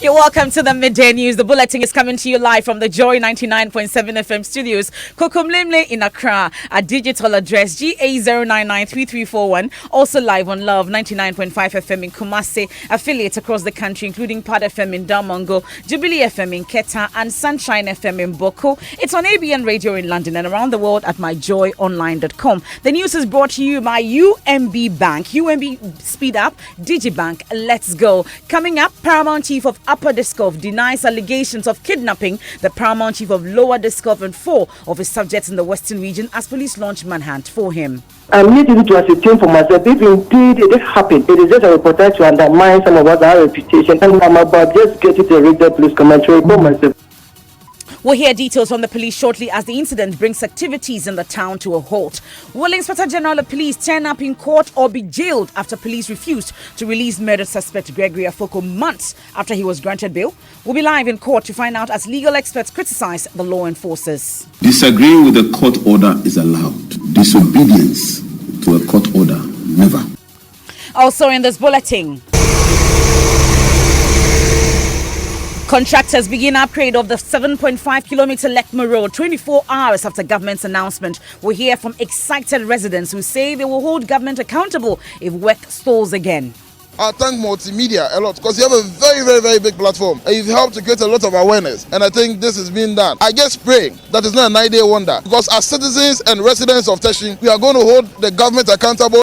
You're welcome to the Midday News. The bulletin is coming to you live from the Joy 99.7 FM studios. Kokomlemle in Accra. Our digital address GA0993341. Also live on Love 99.5 FM in Kumasi. Affiliates across the country, including Pad FM in Damongo, Jubilee FM in Keta, and Sunshine FM in Boko. It's on ABN Radio in London and around the world at myjoyonline.com. The news is brought to you by UMB Bank. UMB Speed Up, Digibank, Let's Go. Coming up, Paramount Chief of Upper Discov denies allegations of kidnapping the Paramount Chief of Lower Discov and 4 of his subjects in the Western region as police launch manhunt for him. I'm needing to ascertain for myself if indeed it happened. It is just a reportage to undermine some of our reputation, and I'm about just getting to read the police commentary for myself. We'll hear details from the police shortly as the incident brings activities in the town to a halt. Will Inspector General of Police turn up in court or be jailed after police refused to release murder suspect Gregory Afoko months after he was granted bail? We'll be live in court to find out as legal experts criticize the law enforcers. Disagreeing with the court order is allowed. Disobedience to a court order, never. Also in this bulletin, contractors begin upgrade of the 7.5-kilometer Lekma Road 24 hours after government's announcement. We'll hear from excited residents who say they will hold government accountable if work stalls again. I thank Multimedia a lot because you have a very, very, very big platform and you've helped to create a lot of awareness, and I think this is being done. I just pray that it's not a 9-day wonder because as citizens and residents of Teshin, we are going to hold the government accountable.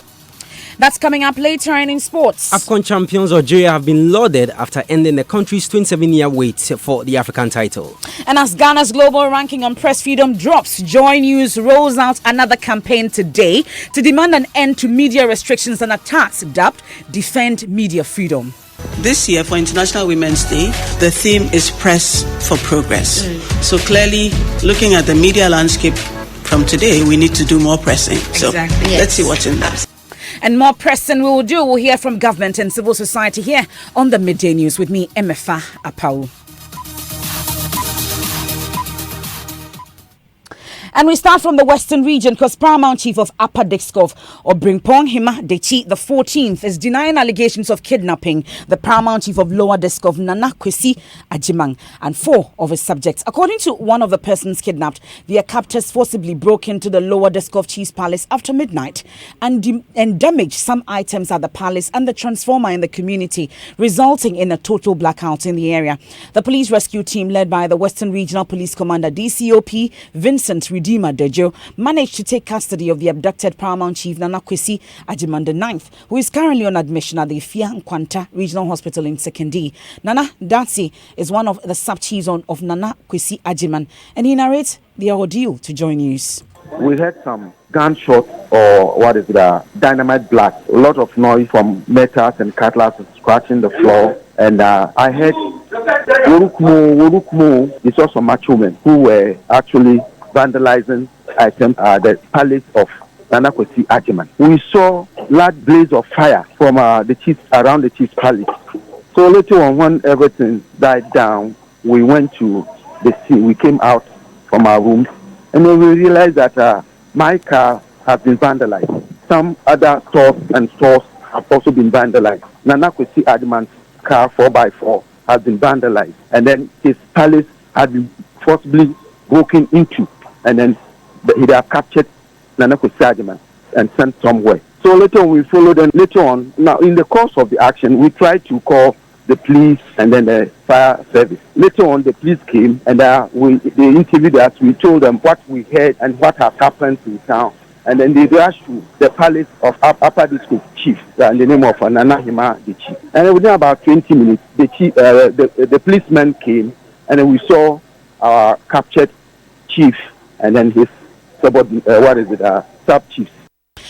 That's coming up later and in sports. AFCON champions Algeria have been lauded after ending the country's 27-year wait for the African title. And as Ghana's global ranking on press freedom drops, Joy News rolls out another campaign today to demand an end to media restrictions and attacks dubbed Defend Media Freedom. This year for International Women's Day, the theme is Press for Progress. So clearly, looking at the media landscape from today, we need to do more pressing. So let's see what's in that. And more pressing we will do. We'll hear from government and civil society here on the Midday News with me, Emefa Apau. And we start from the Western region because Paramount Chief of Upper Discov, Obrimpong Hima Dechi the 14th, is denying allegations of kidnapping the Paramount Chief of Lower Discov, Nana Kwesi Agyeman, and 4 of his subjects. According to one of the persons kidnapped, their captors forcibly broke into the Lower Discov Chief's palace after midnight and damaged some items at the palace and the transformer in the community, resulting in a total blackout in the area. The police rescue team led by the Western Regional Police Commander DCOP Vincent Dima Dejo managed to take custody of the abducted Paramount Chief Nana Kwesi Agyeman the 9th, who is currently on admission at the Ifia Nkwanta Regional Hospital in Sekondi. Nana Datsi is one of the sub-chiefs of Nana Kwesi Agyeman, and he narrates the ordeal to Joy News. We heard some gunshots or dynamite blast. A lot of noise from metals and cutlasses scratching the floor. And I heard Wurukmu. We saw some macho men who were actually vandalizing items at the palace of Nana Kwesi Agyeman. We saw large blaze of fire from around the chief's palace. So later on, when everything died down, we went to the scene. We came out from our rooms, and then we realized that my car has been vandalized. Some other stores have also been vandalized. Nana Kwesi Agyeman's car 4x4 has been vandalized, and then his palace had been forcibly broken into. And then they have captured Nana Kwesi Agyeman and sent somewhere. So later on we followed, and later on, now in the course of the action, we tried to call the police and then the fire service. Later on, the police came and they interviewed us. We told them what we heard and what has happened in town. And then they rushed to the palace of Upper District Chief, in the name of Nana Hima the Chief. And within about 20 minutes, the policeman came, and then we saw our captured chief and then his sub-chiefs.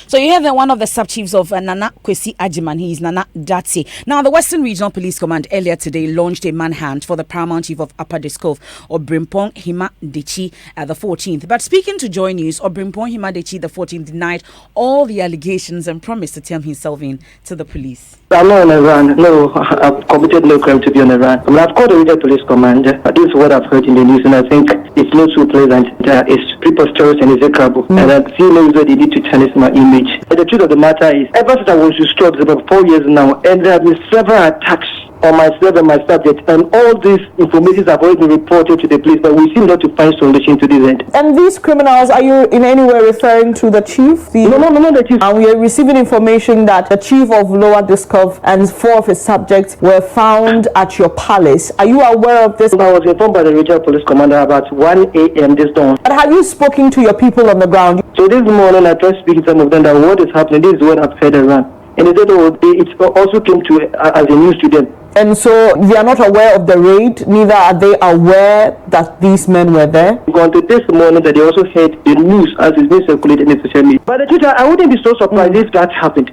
So you have one of the sub-chiefs of Nana Kwesi Agyeman. He is Nana Datsi. Now, the Western Regional Police Command earlier today launched a manhunt for the Paramount Chief of Upper Discov, Obrimpong Hima Dechi, the 14th. But speaking to Joy News, Obrimpong Hima Dechi, the 14th, denied all the allegations and promised to turn himself in to the police. I'm not in Iran. No, I've committed no crime to be in Iran. I mean, I've called the regional police command. This is what I've heard in the news, and I think it's not so pleasant. It's preposterous and execrable. And I feel where they need to tarnish my image. And the truth of the matter is, ever since I was instructed about 4 years now, and there have been several attacks on myself and my subject, and all these information have already been reported to the police, but we seem not to find solution to this end. And these criminals, are you in any way referring to the chief? No, the chief. And we are receiving information that the chief of Lower Diskov and 4 of his subjects were found at your palace. Are you aware of this? I was informed by the regional police commander about 1 a.m. this dawn. But have you spoken to your people on the ground? So this morning I tried speaking to some of them that what is happening, this is what I've heard around. And they said, it also came to as a news to them. And so they are not aware of the raid, neither are they aware that these men were there? Until this morning that they also heard the news as it's been circulated in the social media. But the truth, I wouldn't be so surprised if that happened.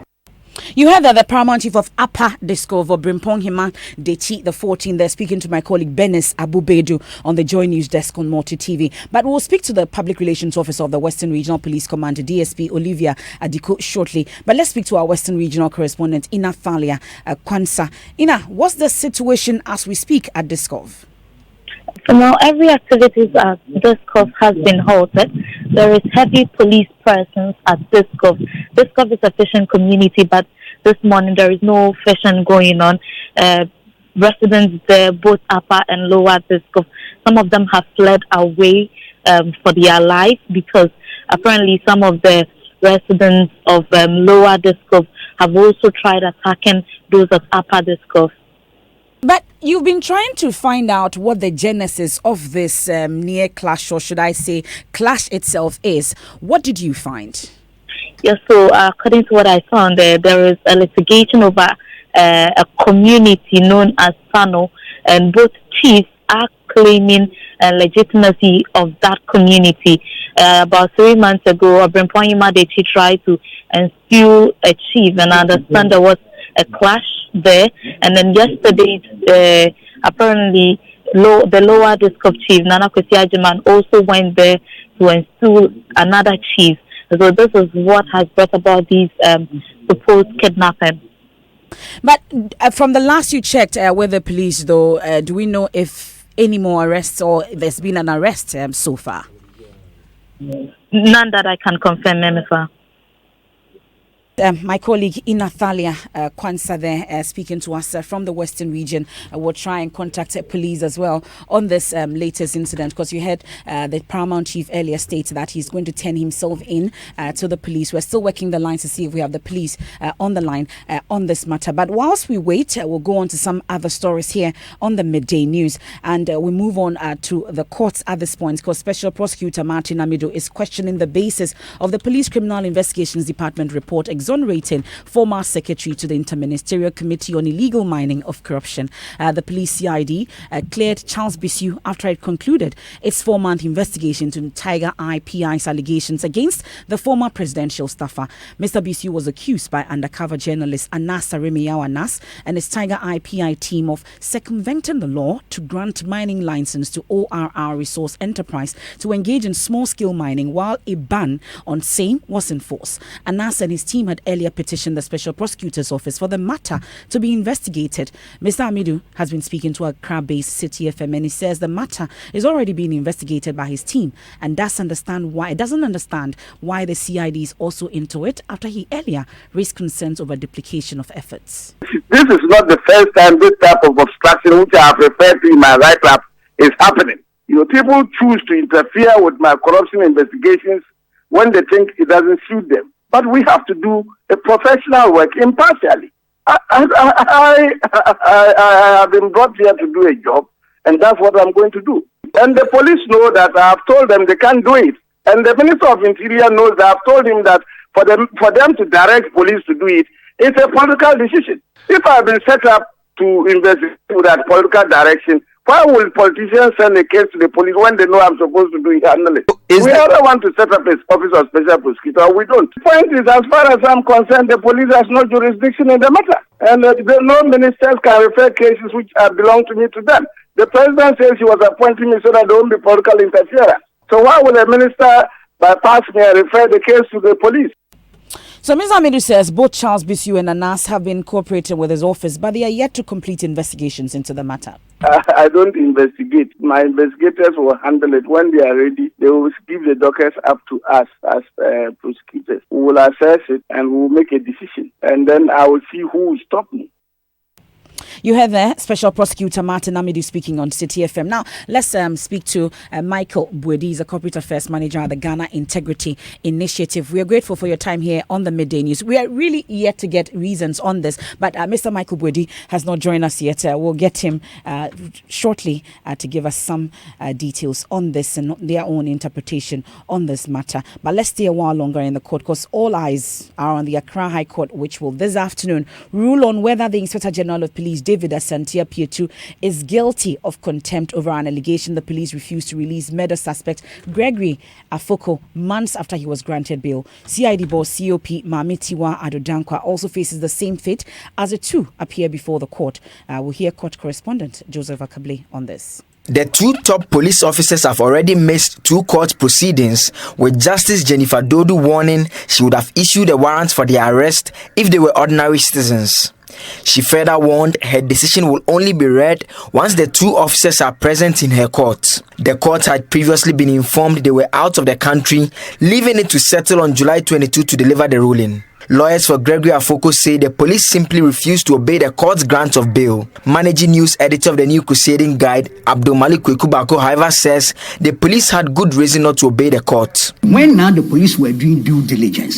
You heard that the Paramount Chief of Upper Diskov, Brimpong Hima Dechi the 14th, they're speaking to my colleague Benes Abubedu on the Joy News Desk on Multi TV. But we'll speak to the Public Relations Officer of the Western Regional Police Command, DSP Olivia Adiko, shortly. But let's speak to our Western Regional correspondent, Ina Thalia Kwansa. Ina, what's the situation as we speak at Diskov? So now every activity at Diskov has been halted. There is heavy police presence at Diskov. Diskov is a fishing community, but this morning there is no fishing going on. Residents there, both Upper and Lower Diskov, some of them have fled away for their life because apparently some of the residents of Lower Diskov have also tried attacking those at Upper Diskov. But you've been trying to find out what the genesis of this near clash, or should I say clash itself is. What did you find? Yes, so according to what I found, there is a litigation over a community known as Sano, and both chiefs are claiming legitimacy of that community. About 3 months ago, Brimpong Hima Dechi tried to steal a chief, and I understand there was a clash there, and then yesterday apparently the Lower Diskov chief Nana Kwesi Agyeman also went there to install another chief. So this is what has brought about these supposed kidnapping. But from the last you checked with the police, though, do we know if any more arrests or there's been an arrest so far? None that I can confirm, Memifa. My colleague Ina Thalia Kwansa there speaking to us from the Western region. We'll try and contact police as well on this latest incident, because you heard the Paramount Chief earlier state that he's going to turn himself in to the police. We're still working the line to see if we have the police on the line on this matter. But whilst we wait, we'll go on to some other stories here on the Midday News, and we move on to the courts at this point, because Special Prosecutor Martin Amido is questioning the basis of the Police Criminal Investigations Department report exonerating former secretary to the Interministerial Committee on Illegal Mining of Corruption. The police CID cleared Charles Bisu after it concluded its 4-month investigation into Tiger Eye PI's allegations against the former presidential staffer. Mr. Bisu was accused by undercover journalist Anas Arimiyaw Anas and his Tiger Eye PI team of circumventing the law to grant mining license to ORR Resource Enterprise to engage in small-scale mining while a ban on same was in force. Anas and his team had earlier petitioned the Special Prosecutor's Office for the matter to be investigated. Mr. Amidu has been speaking to Accra-based City FM, and he says the matter is already being investigated by his team and doesn't understand why the CID is also into it after he earlier raised concerns over duplication of efforts. This is not the first time this type of obstruction, which I have referred to in my write-up, is happening. People choose to interfere with my corruption investigations when they think it doesn't suit them. But we have to do a professional work impartially. I have been brought here to do a job, and that's what I'm going to do. And the police know that I have told them they can't do it. And the Minister of Interior knows that I have told him that for them to direct police to do it, it's a political decision. If I have been set up to investigate with that political direction, why will politicians send a case to the police when they know I'm supposed to do it? Handle it? We either want to set up an office of special prosecutor or we don't. The point is, as far as I'm concerned, the police has no jurisdiction in the matter. And no ministers can refer cases which belong to me to them. The president says he was appointing me so that there won't be political interference. So why would a minister bypass me and refer the case to the police? So Ms. Amidu says both Charles Bisu and Anas have been cooperating with his office, but they are yet to complete investigations into the matter. I don't investigate. My investigators will handle it. When they are ready, they will give the dockets up to us as prosecutors. We will assess it and we will make a decision. And then I will see who will stop me. You heard there Special Prosecutor Martin Amidu speaking on City FM. Now, let's speak to Michael Buedi. He's a Corporate Affairs Manager at the Ghana Integrity Initiative. We are grateful for your time here on the Midday News. We are really yet to get reasons on this, but Mr. Michael Buedi has not joined us yet. We'll get him shortly to give us some details on this and their own interpretation on this matter. But let's stay a while longer in the court because all eyes are on the Accra High Court, which will this afternoon rule on whether the Inspector General of Police, David Asantia Pietu, is guilty of contempt over an allegation the police refused to release murder suspect Gregory Afoko months after he was granted bail. CID boss COP Mamitiwa Adodankwa also faces the same fate as the two appear before the court. We'll hear court correspondent Joseph Akable on this. The two top police officers have already missed two court proceedings, with Justice Jennifer Dodu warning she would have issued a warrant for their arrest if they were ordinary citizens. She further warned her decision will only be read once the two officers are present in her court. The court had previously been informed they were out of the country, leaving it to settle on July 22 to deliver the ruling. Lawyers for Gregory Afoko say the police simply refused to obey the court's grant of bail. Managing news editor of the New Crusading Guide, Abdul Malik Kwekubako, however, says the police had good reason not to obey the court. When now the police were doing due diligence,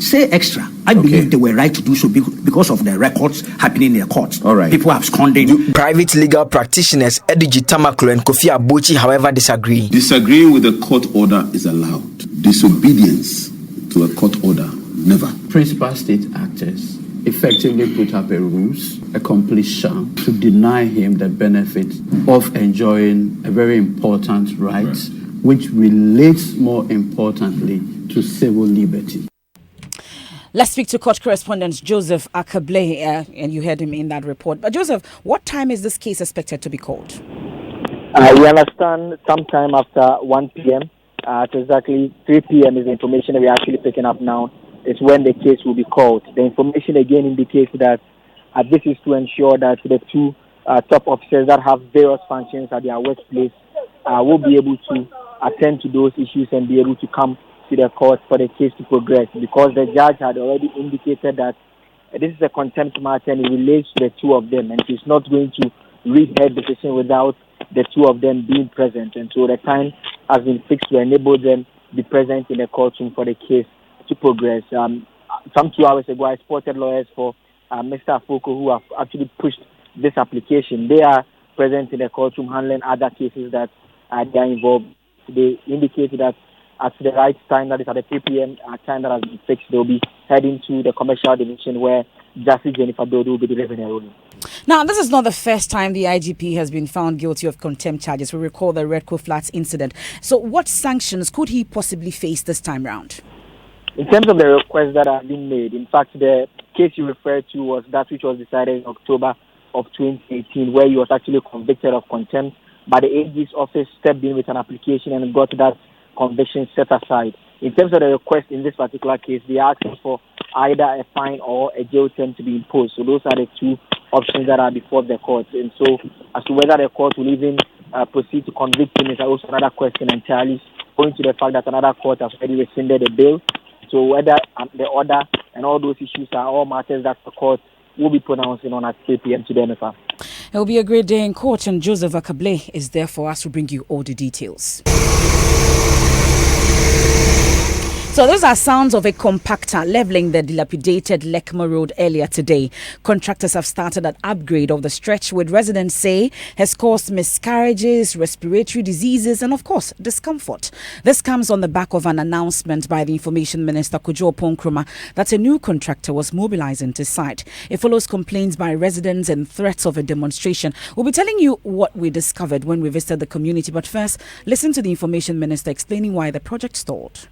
say extra, I believe they were right to do so because of the records happening in the courts. All right. People absconding. Private legal practitioners Ediji Tamaklo and Kofi Abochi, however, disagree. Disagreeing with the court order is allowed. Disobedience to a court order, never. Principal state actors effectively put up a ruse, a complete sham, to deny him the benefit of enjoying a very important right, which relates more importantly to civil liberty. Let's speak to court correspondent Joseph Akable, and you heard him in that report. But Joseph, what time is this case expected to be called? We understand sometime after 1 p.m. At exactly 3 p.m. is the information that we're actually picking up now. It's when the case will be called. The information again indicates that this is to ensure that the two top officers that have various functions at their workplace will be able to attend to those issues and be able to come to the court for the case to progress, because the judge had already indicated that this is a contempt matter and it relates to the two of them, and she's not going to read her decision without the two of them being present. And so the time has been fixed to enable them to be present in the courtroom for the case to progress. Some 2 hours ago, I spotted lawyers for Mr. Afoko who have actually pushed this application. They are present in the courtroom handling other cases that they are involved. They indicated that at the right time, that is at the 3 p.m. Time that has been fixed, they'll be heading to the commercial division where Justice Jennifer Dodu will be delivering a ruling. Now, this is not the first time the IGP has been found guilty of contempt charges. We recall the Redco Flats incident. So what sanctions could he possibly face this time round? In terms of the requests that have been made, in fact, the case you referred to was that which was decided in October of 2018, where he was actually convicted of contempt, but the AG's office stepped in with an application and got that conviction set aside. In terms of the request in this particular case, they are asking for either a fine or a jail term to be imposed. So those are the two options that are before the court. And so as to whether the court will even proceed to convict him is also another question entirely, owing to the fact that another court has already rescinded the bail. So whether the order and all those issues are all matters that the court will be pronouncing on at 3 p.m. to the MFR. It will be a great day in court, and Joseph Akable is there for us to bring you all the details. So those are sounds of a compactor leveling the dilapidated Lekma Road earlier today. Contractors have started an upgrade of the stretch, which residents say has caused miscarriages, respiratory diseases, and of course, discomfort. This comes on the back of an announcement by the Information Minister Kojo Ponkroma that a new contractor was mobilizing to site. It follows complaints by residents and threats of a demonstration. We'll be telling you what we discovered when we visited the community, but first, listen to the Information Minister explaining why the project stalled.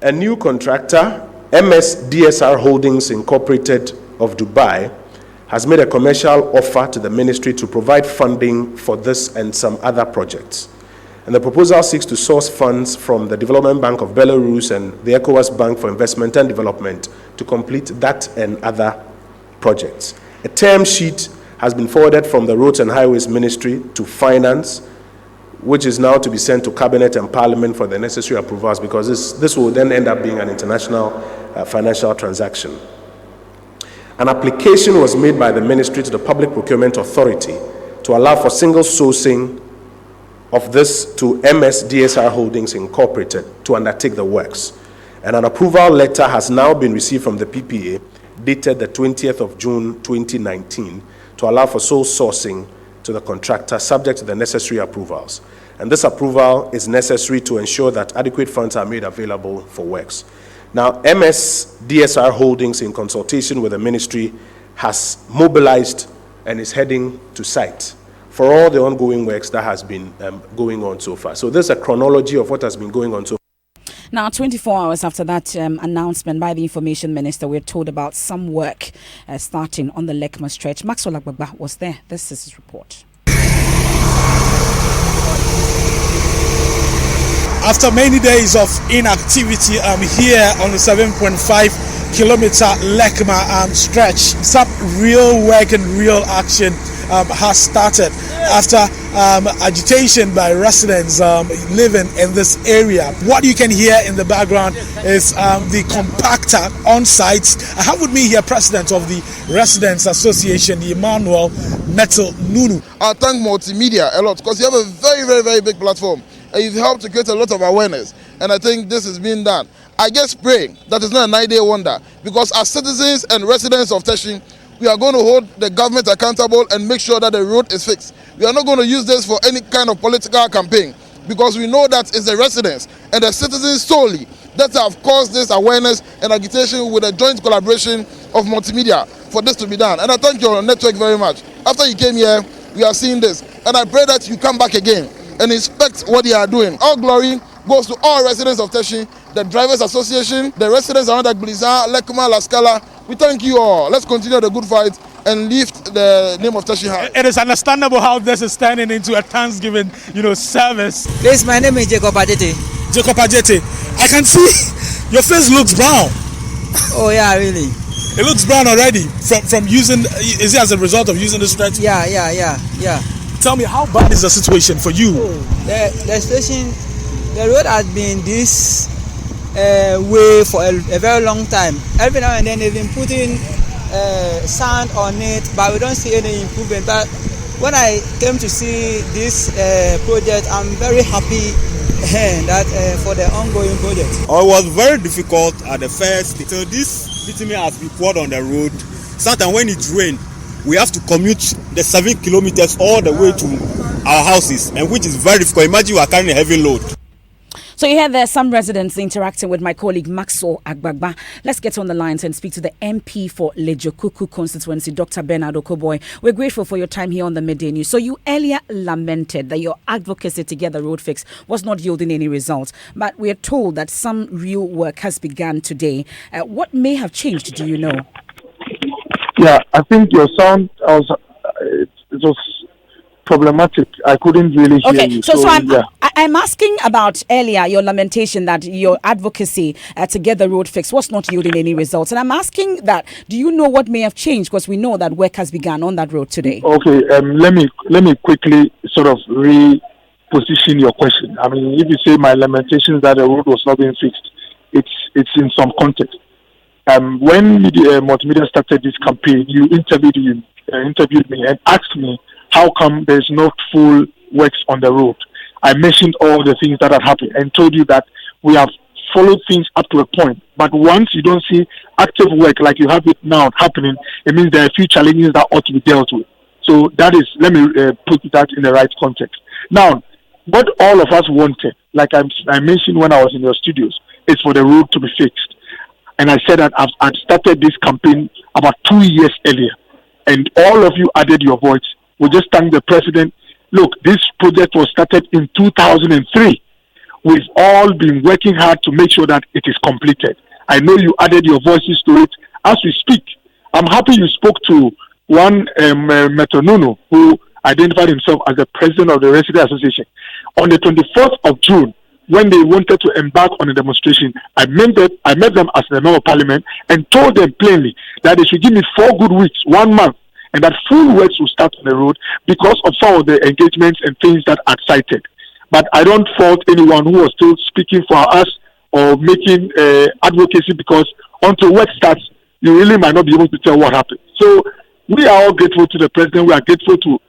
A new contractor, MSDSR Holdings Incorporated of Dubai, has made a commercial offer to the ministry to provide funding for this and some other projects. And the proposal seeks to source funds from the Development Bank of Belarus and the ECOWAS Bank for Investment and Development to complete that and other projects. A term sheet has been forwarded from the Roads and Highways Ministry to Finance, which is now to be sent to Cabinet and Parliament for the necessary approvals, because this will then end up being an international financial transaction. An application was made by the ministry to the Public Procurement Authority to allow for single sourcing of this to MS DSR Holdings Incorporated to undertake the works. And an approval letter has now been received from the PPA dated the 20th of June 2019 to allow for sole sourcing to the contractor subject to the necessary approvals. And this approval is necessary to ensure that adequate funds are made available for works. Now, MS DSR Holdings, in consultation with the ministry, has mobilized and is heading to site for all the ongoing works that has been going on so far. So there's a chronology of what has been going on so far. Now, 24 hours after that announcement by the Information Minister, we're told about some work starting on the Lekma stretch. Maxwell Agbagba was there. This is his report. After many days of inactivity, I'm here on the 7.5 kilometer Lekma stretch. Some real work and real action has started after agitation by residents living in this area. What you can hear in the background is the compactor on site. I have with me here President of the Residents Association, Emmanuel Metal Nunu. I thank Multimedia a lot because you have a very, very, very big platform. And you've helped to create a lot of awareness. And I think this is being done. I just pray that it's not a 9-day wonder, because as citizens and residents of Teshie, we are going to hold the government accountable and make sure that the road is fixed. We are not going to use this for any kind of political campaign, because we know that it's the residents and the citizens solely that have caused this awareness and agitation with a joint collaboration of Multimedia for this to be done. And I thank your network very much. After you came here, we are seeing this. And I pray that you come back again and inspect what they are doing. All glory goes to all residents of Teshie, the Drivers Association, the residents around Agbliza, Lekma, La Scala. We thank you all. Let's continue the good fight and lift the name of Teshie high. It is understandable how this is turning into a Thanksgiving, service. Please, my name is Jacob Ajete. Jacob Ajete, I can see your face looks brown. Oh yeah, really. It looks brown already from using. Is it as a result of using the stretch? Yeah. Tell me, how bad is the situation for you? The situation, the road has been this way for a very long time. Every now and then they've been putting sand on it, but we don't see any improvement. But when I came to see this project, I'm very happy that for the ongoing project. It was very difficult at the first. So this bitumen has been poured on the road. Sometimes when it rains, we have to commute the 7 kilometers all the way to our houses, and which is very difficult. Imagine we are carrying a heavy load. So you hear there some residents interacting with my colleague Maxwell Agbagba. Let's get on the lines and speak to the MP for Lejokuku constituency, Dr. Bernard Okoboy. We're grateful for your time here on the Midday News. So you earlier lamented that your advocacy to get the road fix was not yielding any results, but we are told that some real work has begun today. What may have changed, do you know? Yeah, I think your sound it was problematic. I couldn't really hear you. So I'm asking about earlier your lamentation that your advocacy to get the road fixed was not yielding any results. And I'm asking that, do you know what may have changed? Because we know that work has begun on that road today. Okay, let me quickly sort of reposition your question. I mean, if you say my lamentation that the road was not being fixed, it's in some context. When Multimedia started this campaign, you interviewed me and asked me how come there's not full works on the road. I mentioned all the things that had happened and told you that we have followed things up to a point. But once you don't see active work like you have it now happening, it means there are a few challenges that ought to be dealt with. So that is, let me put that in the right context. Now, what all of us wanted, like I mentioned when I was in your studios, is for the road to be fixed. And I said that I'd started this campaign about 2 years earlier. And all of you added your voice. We just thank the president. Look, this project was started in 2003. We've all been working hard to make sure that it is completed. I know you added your voices to it as we speak. I'm happy you spoke to one Metonunu who identified himself as the president of the Resident Association. On the 24th of June, when they wanted to embark on a demonstration, I met them as the member of parliament and told them plainly that they should give me 4 good weeks, 1 month, and that full works will start on the road because of some of the engagements and things that are cited. But I don't fault anyone who was still speaking for us or making advocacy, because until work starts, you really might not be able to tell what happened. So we are all grateful to the president. We are grateful to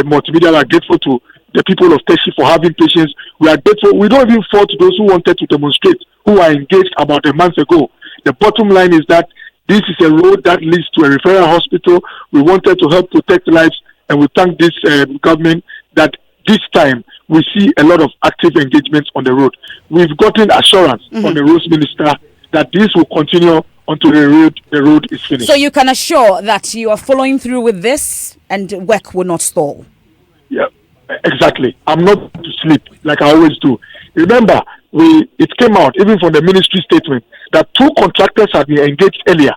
Multimedia. We are grateful to the people of Teshie for having patience. We are grateful. We don't even fault those who wanted to demonstrate, who are engaged about a month ago. The bottom line is that this is a road that leads to a referral hospital. We wanted to help protect lives, and we thank this government that this time we see a lot of active engagements on the road. We've gotten assurance from the roads minister that this will continue until the road is finished. So you can assure that you are following through with this and work will not stall. Yeah, exactly. I'm not to sleep like I always do. Remember, it came out even from the ministry statement that 2 contractors had been engaged earlier.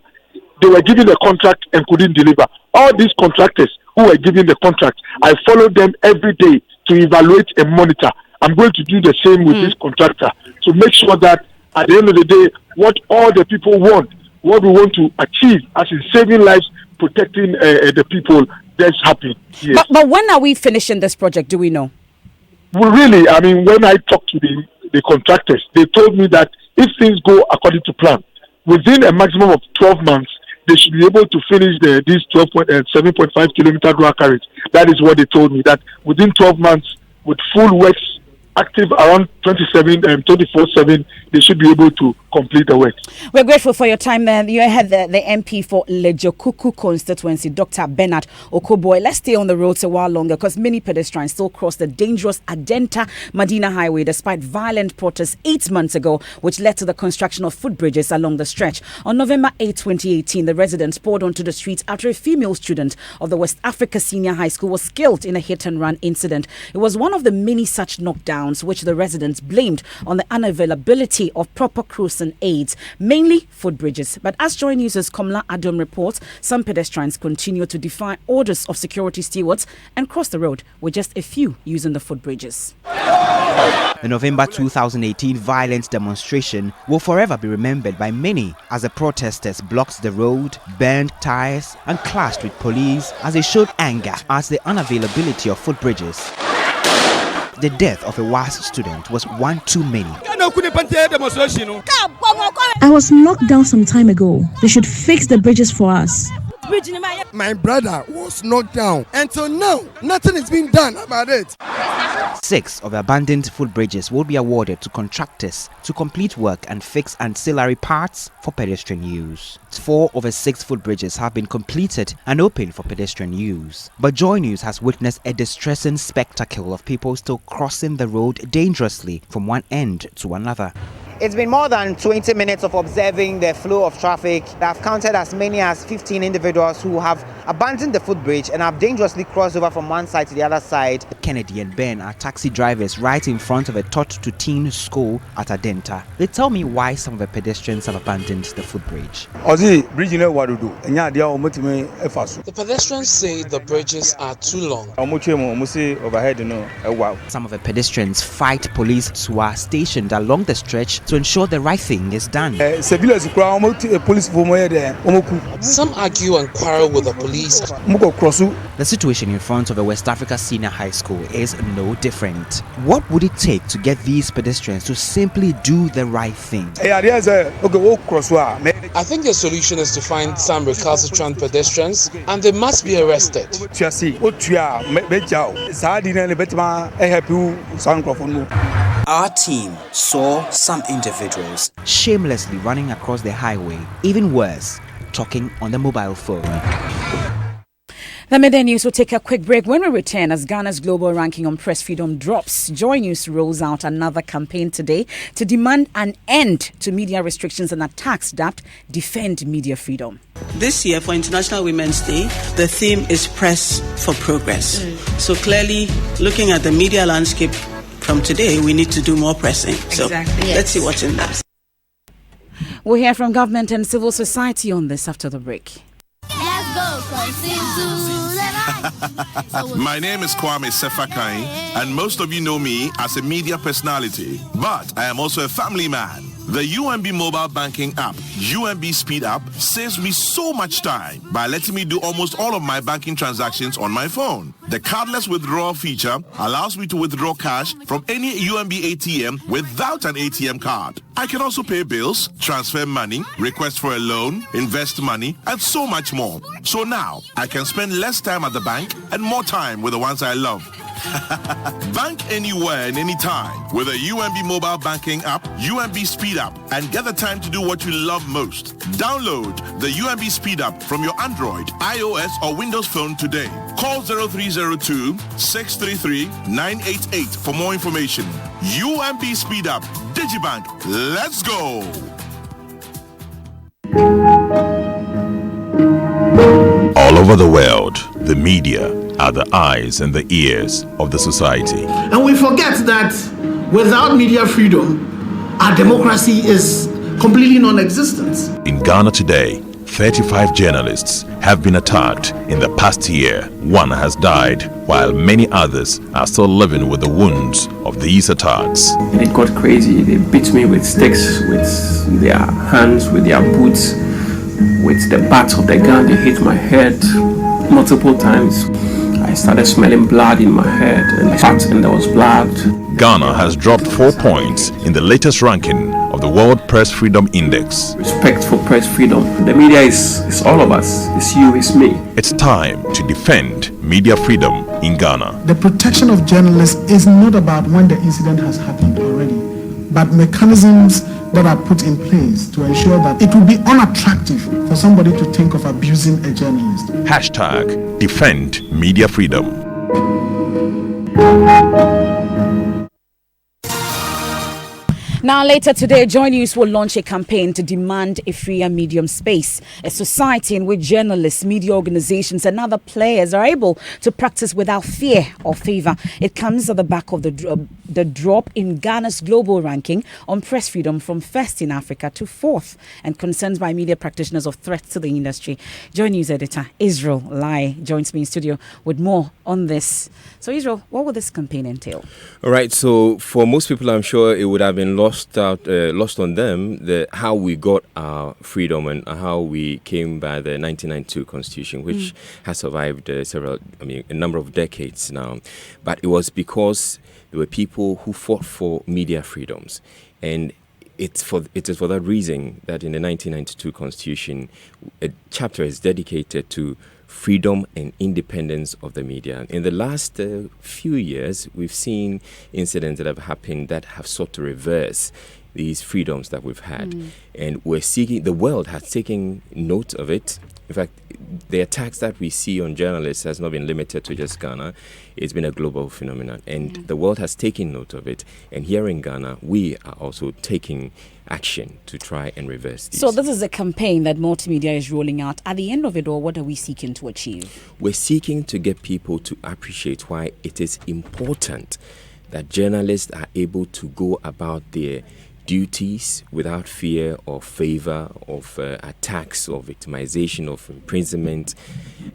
They were given the contract and couldn't deliver. All these contractors who were given the contract, I follow them every day to evaluate and monitor. I'm going to do the same with this contractor to make sure that at the end of the day, what all the people want, what we want to achieve as in saving lives, protecting the people, that's happening. Yes. But when are we finishing this project? Do we know? Well, really, I mean, when I talked to the contractors, they told me that if things go according to plan, within a maximum of 12 months, they should be able to finish this 7.5 kilometer dual carriage. That is what they told me, that within 12 months, with full works active around 24/7, they should be able to complete the work. We're grateful for your time there. You had the MP for Lejokuku constituency, Dr. Bernard Okoboy. Let's stay on the roads a while longer because many pedestrians still cross the dangerous Adenta-Medina highway despite violent protests 8 months ago, which led to the construction of footbridges along the stretch. On November 8, 2018, the residents poured onto the streets after a female student of the West Africa Senior High School was killed in a hit-and-run incident. It was one of the many such knockdowns which the residents blamed on the unavailability of proper crews and aids, mainly footbridges. But as Joy News' Komla Adam reports, some pedestrians continue to defy orders of security stewards and cross the road, with just a few using the footbridges. The November 2018 violent demonstration will forever be remembered by many as the protesters blocked the road, burned tires and clashed with police as they showed anger at the unavailability of footbridges. The death of a WAS student was one too many. I was knocked down some time ago. They should fix the bridges for us. My brother was knocked down. Until now, nothing is being done about it. 6 of the abandoned footbridges will be awarded to contractors to complete work and fix ancillary parts for pedestrian use. 4 of the 6 footbridges have been completed and open for pedestrian use. But Joy News has witnessed a distressing spectacle of people still crossing the road dangerously from one end to another. It's been more than 20 minutes of observing the flow of traffic. I've counted as many as 15 individuals who have abandoned the footbridge and have dangerously crossed over from one side to the other side. Kennedy and Ben are taxi drivers right in front of a taught-to-teen school at Adenta. They tell me why some of the pedestrians have abandoned the footbridge. The pedestrians say the bridges are too long. Some of the pedestrians fight police who are stationed along the stretch to ensure the right thing is done. Some argue and quarrel with the police. The situation in front of the West Africa Senior High School is no different. What would it take to get these pedestrians to simply do the right thing? I think the solution is to find some recalcitrant pedestrians and they must be arrested. Our team saw some individuals shamelessly running across the highway, even worse, talking on the mobile phone. The Midday News will take a quick break. When we return, as Ghana's global ranking on press freedom drops, Joy News rolls out another campaign today to demand an end to media restrictions and attacks dubbed Defend Media Freedom. This year, for International Women's Day, the theme is Press for Progress. So clearly, looking at the media landscape from today, we need to do more pressing. So let's see what's in that. We'll hear from government and civil society on this after the break. Let's go, My name is Kwame Sefakai, and most of you know me as a media personality, but I am also a family man. The UMB mobile banking app, UMB Speed App, saves me so much time by letting me do almost all of my banking transactions on my phone. The cardless withdrawal feature allows me to withdraw cash from any UMB ATM without an ATM card. I can also pay bills, transfer money, request for a loan, invest money, and so much more. So now, I can spend less time at the bank and more time with the ones I love. Bank anywhere and anytime with a UMB mobile banking app, UMB Speed App, and get the time to do what you love most. Download the UMB Speed App from your Android, iOS, or Windows phone today. Call 0302-633-988 for more information. UMB Speed App, Digibank, let's go! All over the world, the media are the eyes and the ears of the society. And we forget that without media freedom, our democracy is completely non-existent. In Ghana today, 35 journalists have been attacked in the past year. One has died, while many others are still living with the wounds of these attacks. They got crazy. They beat me with sticks, with their hands, with their boots, with the bats of the gun. They hit my head multiple times. I started smelling blood in my head and there was blood. Ghana has dropped 4 points in the latest ranking of the World Press Freedom Index. Respect for press freedom. The media is all of us. It's you, it's me. It's time to defend media freedom in Ghana. The protection of journalists is not about when the incident has happened already, but mechanisms that are put in place to ensure that it will be unattractive for somebody to think of abusing a journalist. Hashtag defend media freedom. Now, later today, Joy News will launch a campaign to demand a freer medium space, a society in which journalists, media organizations, and other players are able to practice without fear or favor. It comes at the back of the drop in Ghana's global ranking on press freedom from first in Africa to fourth, and concerns by media practitioners of threats to the industry. Joy News editor Israel Lai joins me in studio with more on this. So, Israel, what will this campaign entail? All right. So, for most people, I'm sure it would have been lost on them how we got our freedom and how we came by the 1992 Constitution, which has survived a number of decades now. But it was because there were people who fought for media freedoms, and it is for that reason that in the 1992 Constitution, a chapter is dedicated to freedom and independence of the media. In the last few years, we've seen incidents that have happened that have sought to reverse these freedoms that we've had. And the world has taken note of it. In fact, the attacks that we see on journalists has not been limited to just Ghana. It's been a global phenomenon, and the world has taken note of it. And here in Ghana, we are also taking action to try and reverse these. So this is a campaign that Multimedia is rolling out. At the end of it all, what are we seeking to achieve? We're seeking to get people to appreciate why it is important that journalists are able to go about their duties without fear or favor of attacks or victimization of imprisonment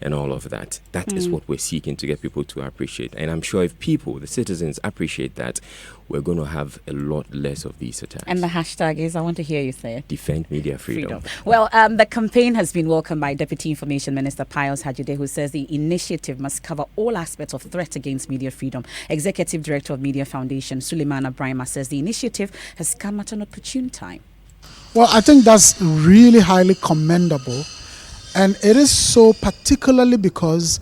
and all of that. That is what we're seeking to get people to appreciate. And I'm sure if people, the citizens, appreciate that, we're going to have a lot less of these attacks. And the hashtag is, I want to hear you say it. Defend media freedom. Well, the campaign has been welcomed by Deputy Information Minister Pius Hajide, who says the initiative must cover all aspects of threat against media freedom. Executive Director of Media Foundation, Suleiman Abrahima, says the initiative has come at an opportune time. Well, I think that's really highly commendable. And it is so particularly because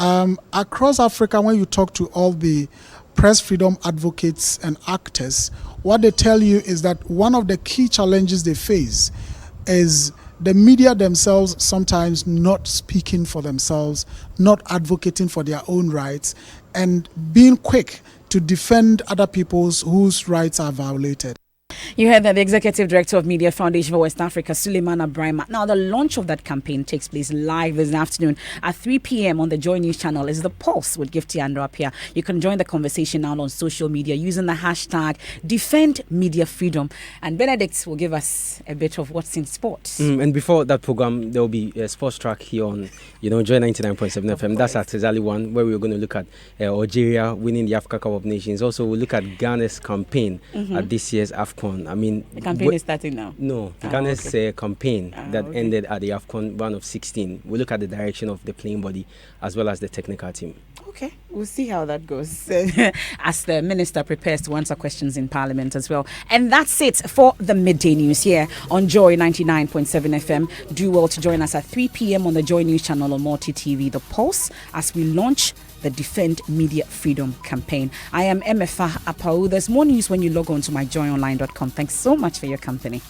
across Africa, when you talk to all the press freedom advocates and actors, what they tell you is that one of the key challenges they face is the media themselves sometimes not speaking for themselves, not advocating for their own rights, and being quick to defend other people's whose rights are violated. You heard that the Executive Director of Media Foundation for West Africa, Suleiman Abrahima. Now, the launch of that campaign takes place live this afternoon at 3 p.m. on the Joy News channel. It's The Pulse with Gifty Andropia. You can join the conversation now on social media using the hashtag Defend Media Freedom. And Benedict will give us a bit of what's in sports. And before that program, there will be a sports track here on, Joy 99.7 FM. That's at Tezali 1, where we're going to look at Algeria winning the Africa Cup of Nations. Also, we'll look at Ghana's campaign at this year's AFCON. AFCON. I mean, the campaign is starting now. No, the Ghana's campaign that ended at the AFCON round of 16. We look at the direction of the playing body as well as the technical team. Okay, we'll see how that goes as the minister prepares to answer questions in Parliament as well. And that's it for the midday news here on Joy 99.7 FM. Do well to join us at 3 p.m. on the Joy News channel on Multi TV, The Pulse, as we launch the Defend Media Freedom campaign. I am Emefa Apau. There's more news when you log on to myjoyonline.com. Thanks so much for your company.